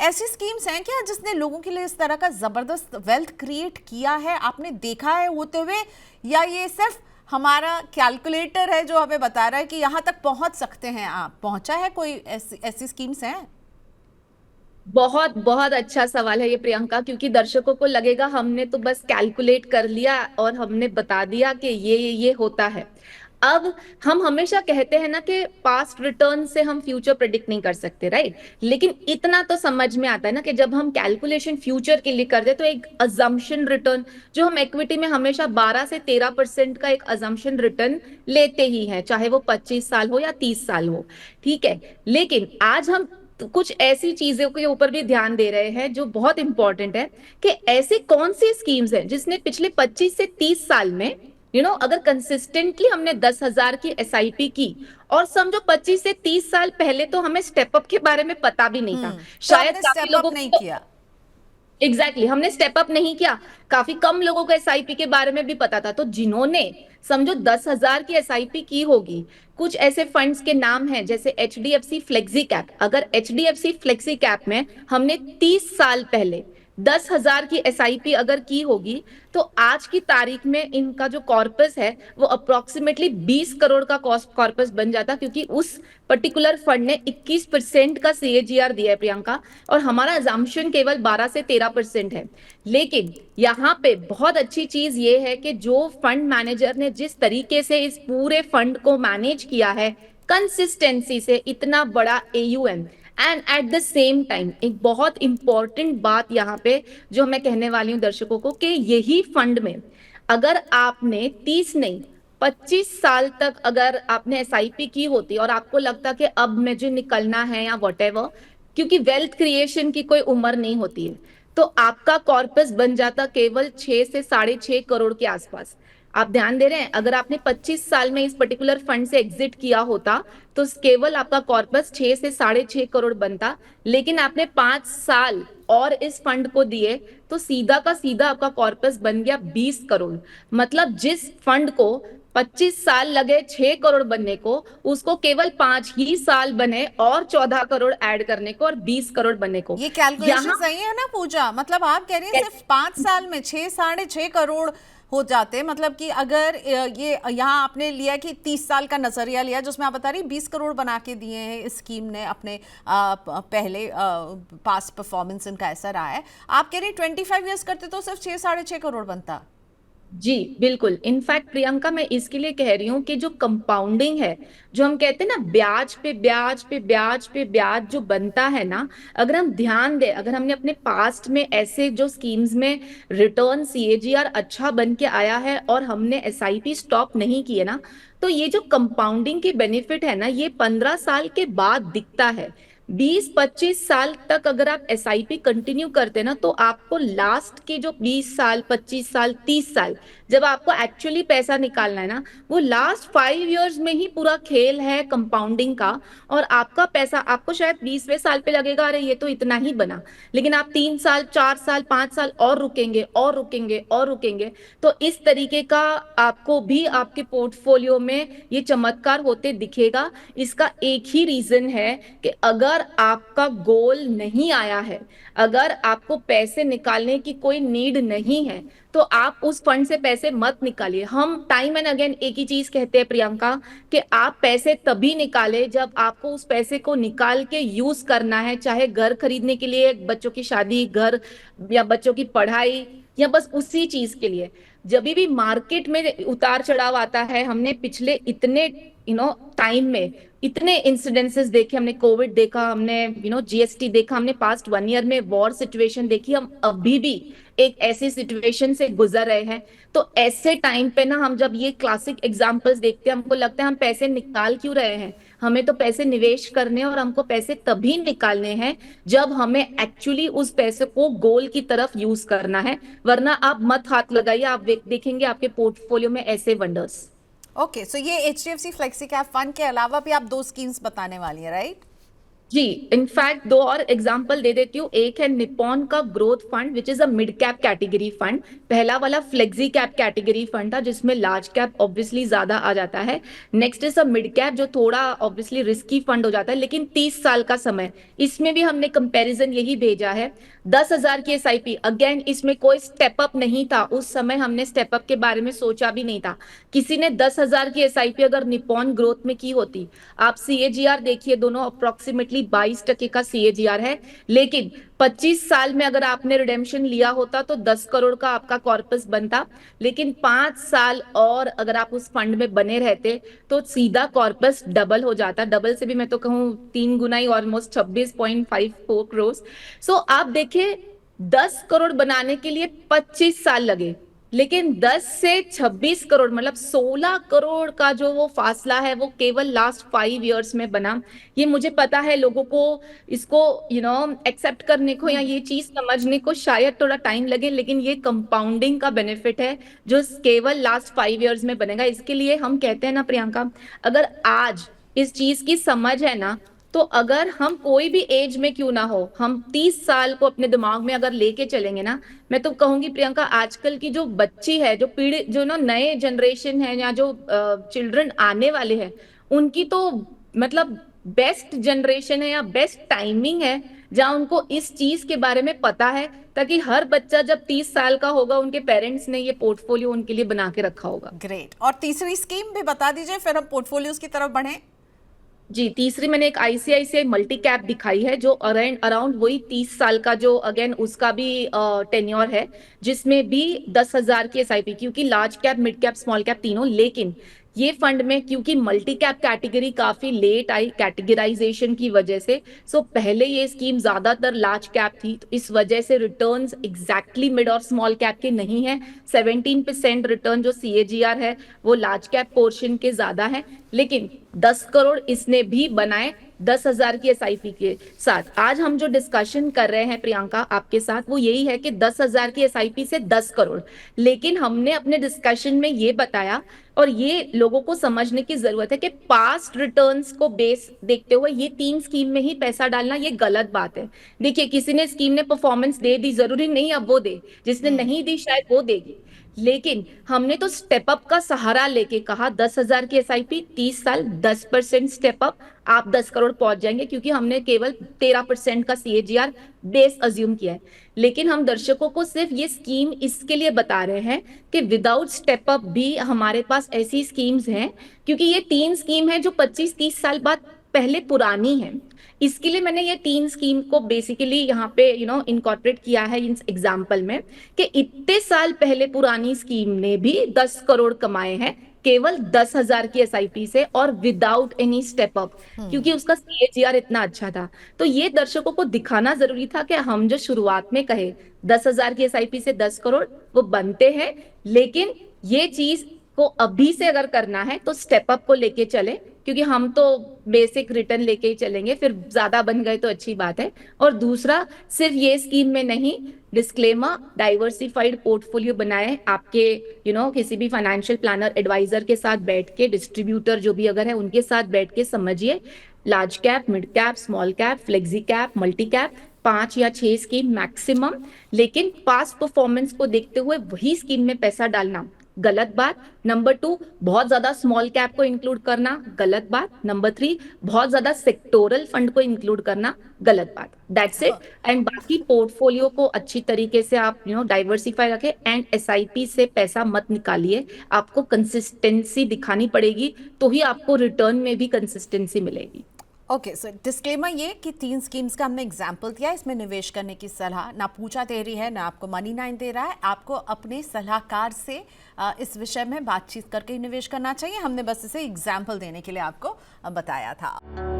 ऐसी स्कीम्स हैं क्या जिसने लोगों के लिए इस तरह का जबरदस्त वेल्थ क्रिएट किया है, आपने देखा है होते हुए, या ये सिर्फ हमारा कैलकुलेटर है जो हमें बता रहा है कि यहाँ तक पहुंच सकते हैं आप? पहुंचा है कोई ऐसी ऐसी स्कीम्स हैं? बहुत बहुत अच्छा सवाल है ये प्रियंका, क्योंकि दर्शकों को लगेगा हमने तो बस कैलकुलेट कर लिया और हमने बता दिया कि ये होता है। अब हम हमेशा कहते हैं ना कि पास्ट रिटर्न से हम फ्यूचर प्रेडिक्ट नहीं कर सकते, राइट? लेकिन इतना तो समझ में आता है ना कि जब हम कैलकुलेशन फ्यूचर के लिए करते तो एक अजम्पशन रिटर्न, जो हम इक्विटी में हमेशा 12 से 13% का एक अजम्पशन रिटर्न लेते ही हैं, चाहे वो 25 साल हो या 30 साल हो। ठीक है, लेकिन आज हम तो कुछ ऐसी चीजों के ऊपर भी ध्यान दे रहे हैं जो बहुत इंपॉर्टेंट है, कि ऐसे कौन सी स्कीम्स हैं जिसने पिछले 25 से 30 साल में अगर कंसिस्टेंटली हमने 10,000 की एसआईपी की, और समझो 25 से 30 साल पहले तो हमें स्टेप अप के बारे में पता भी नहीं था, तो शायद आपने काफी स्टेप अप लोगों नहीं को। किया? हमने स्टेप अप नहीं किया। काफी कम लोगों को एसआईपी के बारे में भी पता था, तो जिन्होंने समझो 10,000 की एसआईपी की होगी, कुछ ऐसे फंड्स के नाम हैं जैसे एचडीएफसी फ्लेक्सी कैप। अगर एचडीएफसी फ्लेक्सी कैप में हमने 30 साल पहले 10,000 की एसआईपी अगर की होगी, तो आज की तारीख में इनका जो कॉर्पस है वो अप्रोक्सीमेटली 20 करोड़ का कॉर्पस बन जाता, क्योंकि उस पर्टिकुलर फंड ने 21% का सीएजीआर दिया है प्रियंका, और हमारा अजम्पशन केवल 12 से 13% है। लेकिन यहाँ पे बहुत अच्छी चीज ये है कि जो फंड मैनेजर ने जिस तरीके से इस पूरे फंड को मैनेज किया है, कंसिस्टेंसी से इतना बड़ा AUM, and at the same time एक बहुत इंपॉर्टेंट बात यहाँ पे जो मैं कहने वाली हूँ दर्शकों को, कि यही फंड में अगर आपने 30 नहीं 25 साल तक अगर आपने एसआईपी की होती और आपको लगता कि अब मुझे निकलना है या वॉटेवर, क्योंकि वेल्थ क्रिएशन की कोई उम्र नहीं होती है, तो आपका कॉर्पस बन जाता केवल 6 से 6.5 करोड़ के आसपास। आप ध्यान दे रहे हैं, अगर आपने 25 साल में इस पर्टिकुलर फंड से एग्जिट किया होता तो केवल आपका कॉर्पस 6 से 6.5 करोड़ बनता। लेकिन आपने 5 साल और इस फंड को दिए, तो सीधा का सीधा आपका कॉर्पस बन गया 20 करोड़। मतलब जिस फंड को 25 साल लगे 6 करोड़ बनने को, उसको केवल 5 ही साल बने और 14 करोड़ ऐड करने को और 20 करोड़ बनने को। ये कैलकुलेशन यहाँ सही है ना पूजा? मतलब आप कह रही हैं सिर्फ 5 साल में 6 साढ़े 6 करोड़ हो जाते? मतलब कि अगर ये यहाँ आपने लिया कि 30 साल का नजरिया लिया जिसमें आप बता रही 20 करोड़ बना के दिए हैं इस स्कीम ने अपने पहले पास्ट परफॉर्मेंस इनका ऐसा रहा है, आप कह रही 25 ईयर्स करते तो सिर्फ 6 साढ़े 6 करोड़ बनता? जी बिल्कुल, इनफैक्ट प्रियंका मैं इसके लिए कह रही हूँ कि जो कंपाउंडिंग है, जो हम कहते हैं ना ब्याज पे ब्याज पे ब्याज पे ब्याज जो बनता है ना, अगर हम ध्यान दें, अगर हमने अपने पास्ट में ऐसे जो स्कीम्स में रिटर्न सीएजीआर अच्छा बन के आया है और हमने एसआईपी स्टॉप नहीं किए ना, तो ये जो कंपाउंडिंग के बेनिफिट है ना, ये 15 साल के बाद दिखता है। 20-25 साल तक अगर आप एसआईपी कंटिन्यू करते ना, तो आपको लास्ट के जो 20 साल 25 साल 30 साल जब आपको एक्चुअली पैसा निकालना है ना, वो लास्ट 5 इयर्स में ही पूरा खेल है कंपाउंडिंग का। और आपका पैसा आपको शायद 20वें साल पे लगेगा अरे ये तो इतना ही बना, लेकिन आप 3 साल 4 साल 5 साल और रुकेंगे और रुकेंगे और रुकेंगे, तो इस तरीके का आपको भी आपके पोर्टफोलियो में ये चमत्कार होते दिखेगा। इसका एक ही रीजन है कि अगर आपका गोल नहीं आया है, अगर आपको पैसे निकालने की कोई नीड नहीं है, तो आप उस फंड से पैसे मत निकालिए। हम टाइम एंड अगेन एक ही चीज कहते हैं प्रियंका, कि आप पैसे तभी निकाले जब आपको उस पैसे को निकाल के यूज करना है, चाहे घर खरीदने के लिए, बच्चों की शादी, घर या बच्चों की पढ़ाई, या बस उसी चीज के लिए। जब भी मार्केट में उतार चढ़ाव आता है, हमने पिछले इतने टाइम में इतने इंसिडेंसेस देखे, हमने कोविड देखा, हमने जीएसटी देखा, हमने पास्ट 1 ईयर में वॉर सिचुएशन देखी, हम अभी भी एक ऐसी सिचुएशन से गुजर रहे हैं। तो ऐसे टाइम पे ना हम जब ये क्लासिक एग्जांपल्स देखते हैं, हमको लगता है हम पैसे निकाल क्यों रहे हैं? हमें तो पैसे निवेश करने हैं, और हमको पैसे तभी निकालने हैं जब हमें एक्चुअली उस पैसे को गोल की तरफ यूज करना है। वरना आप मत हाथ लगाइए, आप देखेंगे आपके पोर्टफोलियो में ऐसे वंडर्स। ओके, सो ये एचडीएफसी फ्लेक्सी कैप फंड के अलावा भी आप दो स्कीम्स बताने वाली हैं, राइट? जी, इनफैक्ट दो और एग्जांपल दे देती हूँ। एक है निप्पॉन का growth fund which is a mid cap category fund. पहला वाला फ्लेक्सी कैप कैटेगरी फंड था जिसमें लार्ज कैप ऑब्वियसली ज्यादा आ जाता है। Next is a mid cap जो थोड़ा ऑब्वियसली रिस्की फंड हो जाता है, लेकिन 30 साल का समय। इसमें भी हमने कंपैरिजन यही भेजा है। 10,000 की एसआईपी, अगेन इसमें कोई स्टेप अप नहीं था, उस समय हमने स्टेप अप के बारे में सोचा भी नहीं था। किसी ने 10,000 की एसआईपी अगर निप्पॉन ग्रोथ में की होती, आप सीएजीआर देखिए, दोनों अप्रोक्सीमेटली 22% का सीएजीआर है। लेकिन 25 साल में अगर आपने रिडेम्पशन लिया होता तो 10 करोड़ का आपका कॉर्पस बनता। लेकिन 5 साल और अगर आप उस फंड में बने रहते तो सीधा कॉर्पस डबल हो जाता। डबल से भी मैं तो कहूँ 3 गुना ही, ऑलमोस्ट 26.54 करोड़। सो आप देखिए, 10 करोड़ बनाने के लिए 25 साल लगे, लेकिन 10 से 26 करोड़ मतलब 16 करोड़ का जो वो फासला है वो केवल लास्ट 5 इयर्स में बना। ये मुझे पता है लोगों को इसको एक्सेप्ट करने को या ये चीज समझने को शायद थोड़ा टाइम लगे, लेकिन ये कंपाउंडिंग का बेनिफिट है जो केवल लास्ट 5 इयर्स में बनेगा। इसके लिए हम कहते हैं ना प्रियंका, अगर आज इस चीज की समझ है ना, तो अगर हम कोई भी एज में क्यों ना हो, हम 30 साल को अपने दिमाग में अगर लेके चलेंगे ना, मैं तो कहूंगी प्रियंका, आजकल की जो बच्ची है, जो पीढ़ी, जो ना नए जनरेशन है या जो चिल्ड्रन आने वाले हैं, उनकी तो मतलब बेस्ट जनरेशन है या बेस्ट टाइमिंग है जहां उनको इस चीज के बारे में पता है, ताकि हर बच्चा जब 30 साल का होगा उनके पेरेंट्स ने ये पोर्टफोलियो उनके लिए बना के रखा होगा। ग्रेट। और तीसरी स्कीम भी बता दीजिए, फिर हम पोर्टफोलियोज की तरफ बढ़ें। जी, तीसरी मैंने एक आईसीआईसीआई मल्टी कैप दिखाई है जो अराउंड अराउंड वही 30 साल का, जो अगेन उसका भी टेन्योर है, जिसमें भी 10,000 की एसआईपी, क्योंकि large cap, mid cap, small cap तीनों। लेकिन ये फंड में क्योंकि मल्टी कैप कैटेगरी काफी लेट आई कैटेगराइजेशन की वजह से, सो पहले ये स्कीम ज्यादातर लार्ज कैप थी, तो इस वजह से रिटर्न्स एग्जैक्टली मिड और स्मॉल कैप के नहीं है। 17% रिटर्न जो सीएजीआर है वो लार्ज कैप पोर्शन के ज्यादा है। लेकिन 10 करोड़ इसने भी बनाए 10,000 की एसआईपी के साथ। आज हम जो डिस्कशन कर रहे हैं प्रियंका आपके साथ, वो यही है कि 10,000 की एसआईपी से 10 करोड़। लेकिन हमने अपने डिस्कशन में ये बताया, और ये लोगों को समझने की जरूरत है कि पास्ट रिटर्न्स को बेस देखते हुए ये 3 स्कीम में ही पैसा डालना ये गलत बात है। देखिए, किसी ने स्कीम ने परफॉर्मेंस दे दी, जरूरी नहीं अब वो दे, जिसने नहीं दी शायद वो देगी। लेकिन हमने तो स्टेप अप का सहारा लेके कहा 10,000 की एसआईपी, 30 साल, 10% स्टेप अप, आप 10 करोड़ पहुंच जाएंगे, क्योंकि हमने केवल 13% का सीएजीआर बेस अज्यूम किया है। लेकिन हम दर्शकों को सिर्फ ये स्कीम इसके लिए बता रहे हैं कि विदाउट स्टेप अप भी हमारे पास ऐसी स्कीम्स हैं, क्योंकि ये 3 स्कीम है जो 25-30 साल बाद पहले पुरानी है। इसके लिए मैंने ये 3 स्कीम को बेसिकली यहाँ पे इनकॉर्पोरेट किया है इन एग्जाम्पल में, कि इतने साल पहले पुरानी स्कीम ने भी 10 करोड़ कमाए हैं केवल 10,000 की एसआईपी से, और विदाउट एनी स्टेप अप, क्योंकि उसका सीएजीआर इतना अच्छा था। तो ये दर्शकों को दिखाना जरूरी था कि हम जो शुरुआत में कहे 10,000 की एसआईपी से 10 करोड़ वो बनते हैं, लेकिन ये चीज को अभी से अगर करना है तो स्टेप अप को लेके चले, क्योंकि हम तो बेसिक रिटर्न लेके ही चलेंगे, फिर ज्यादा बन गए तो अच्छी बात है। और दूसरा, सिर्फ ये स्कीम में नहीं, डिस्क्लेमर, डाइवर्सिफाइड पोर्टफोलियो बनाए आपके किसी भी फाइनेंशियल प्लानर एडवाइजर के साथ बैठ के, डिस्ट्रीब्यूटर जो भी अगर है उनके साथ बैठ के समझिए। Large cap, mid cap, small cap, flexi cap, multi cap, 5 या 6 स्कीम मैक्सिमम, लेकिन पास्ट परफॉर्मेंस को देखते हुए वही स्कीम में पैसा डालना गलत बात। नंबर 2, बहुत ज्यादा स्मॉल कैप को इंक्लूड करना गलत बात। नंबर 3, बहुत ज्यादा सेक्टोरल फंड को इंक्लूड करना गलत बात। That's it. एंड बाकी पोर्टफोलियो को अच्छी तरीके से आप डाइवर्सिफाई रखें, एंड एसआईपी से पैसा मत निकालिए। आपको कंसिस्टेंसी दिखानी पड़ेगी, तो ही आपको रिटर्न में भी कंसिस्टेंसी मिलेगी। ओके, सो डिस्क्लेमर ये कि 3 स्कीम्स का हमने एग्जाम्पल दिया, इसमें निवेश करने की सलाह ना पूजा दे रही है, ना आपको मनी 9 दे रहा है। आपको अपने सलाहकार से इस विषय में बातचीत करके निवेश करना चाहिए। हमने बस इसे एग्जाम्पल देने के लिए आपको बताया था।